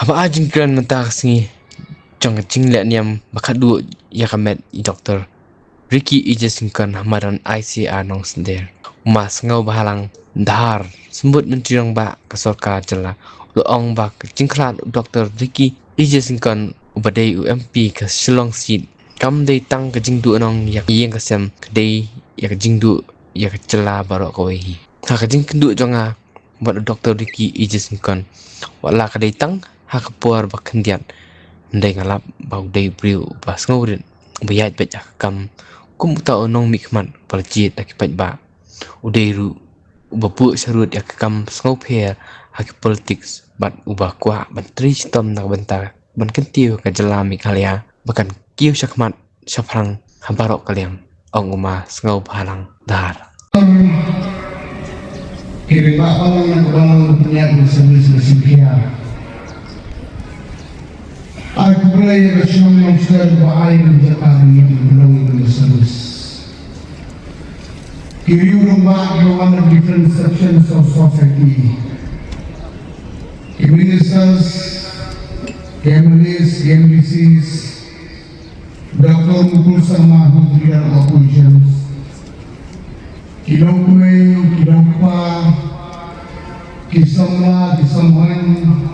Haba ajing kran mentak singi jong jing le niam bakadu yakamet I doktor Ricky ijesingkan hamaran ICR nong sender mas ngau bahalang dhar sembut menteri rong ba kasorka jela ong ba jingkrat doktor Ricky ijesingkan ubadai UMP ke Shillong seat kam dei tang ke jingdu nong yak yeng kasem kedai yak jingdu yak jela barok kowehi ha ke jingdu jonga buat doktor Ricky ijesingkan wala kedai tang ha kepuar bakendian ndai ngalap bau dei briu bas ngaurin bayat baca kam kum ta onong mikmat perjit akibat ba udairu bapu sarut yak kam sngoper hak politics bat ubah kwa menteri sistem nak bentar ban kentiu ka jelami kalia bahkan kiu sakmat saprang hambarok kaliang ong uma sngo balang dar kiri pak orang yang balang punya bersih-bersih aku beraya bersama manusia berair menjaga yang belum terus. Kiri rumah one of different sections of society. Ministers, MLAs, MDCs, Dr. Mukul Sama who leader oppositions. Kilokwe, Kilokpa, Kisamla, Kisamhan.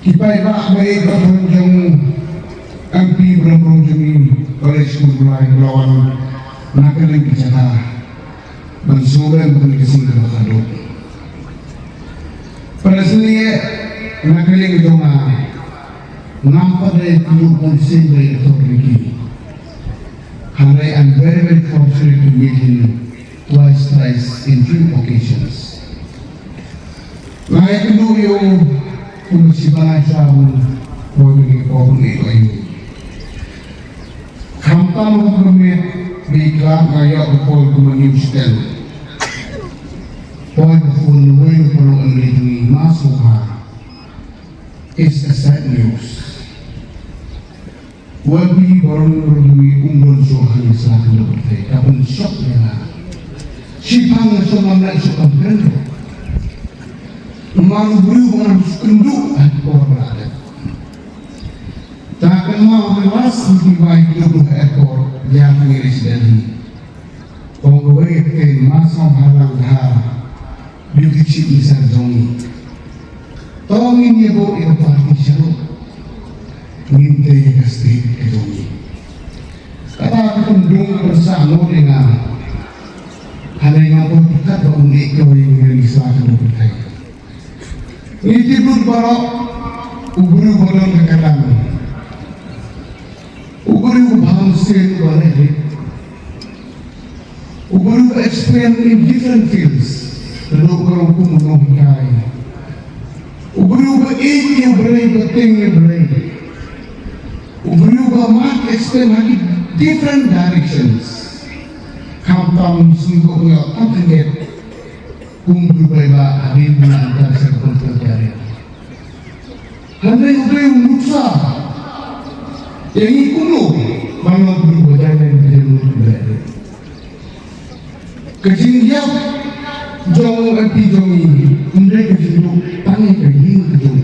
Kipai bak baik berkunjung MP berkunjung College Mulai melawan nakaling bicara mensuran berkesing berkaduk. Pada sini nakaling doma nampak dari tujuh polisi dari otoriti. And I am very fortunate to meet him twice in few occasions. Naik dulu yung kung sibanasyamu wagi pogni ayu kampang rumit biklang ayo pol kumanistel pol pun way polo unlidui masuha is a sad news wagi baru rumit unggul sohan sahaja bertai kapun shock ya sipang semana isu kampen malu beriu harus kenduk ekor ada. Tak kenal kelas lebih baik 20 ekor yang mengiris dari. Penggawe ten masam halang dhar diucip misal jongi. Tongin yebo ito pati siya. Ngintay kasti jongi. Kata kendung bersama dengan hal yang berdekat unik kau yang merisahkan berkait. Ini pun barok uburu bodong kekatan uburu bangsin balik uburu experience in different fields lalu uburu kumulongkai uburu beik yang berai beting yang berai uburu bamak experience lagi different directions kampang sungguh nggak terkait berubah adil antara sektor terjadi. Handai udah musa, yang ikuno mana berubah jalan yang berubah. Kejingian jong api jongi, undai kejingian tangi kejing kejong.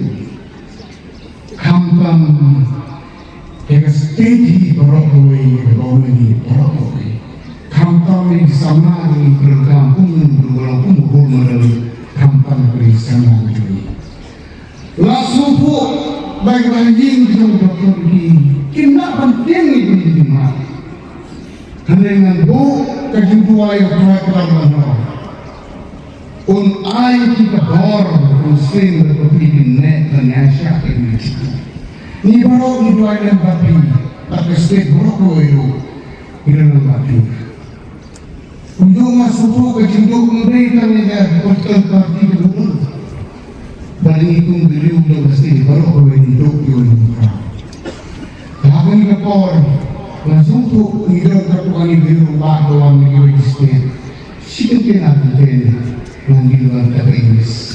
Kampang yang steady berokoi berokoi. Kampang yang sama dengan berkampung berwalaupun berumur kampang bersama ini. Langsung pun baik-baik yang doktor ini kena penting itu dimakan. Dengan bu kajian dua yang telah berlalu. Ay kita bor muslim berpikir net dan Asia ini. Ni baru ni dua yang bapi, tak setiap berokok itu dengan bapi. Untuk masuk ke jenduk mereka yang bertel parti kedua. Balik itu beliau sudah pasti baru ke jenduk yang muka. Kahapun kapor langsung tu hidup tertuan beliau bah doang beliau istet. Siapa nak beliau nanti luar tak Inggris.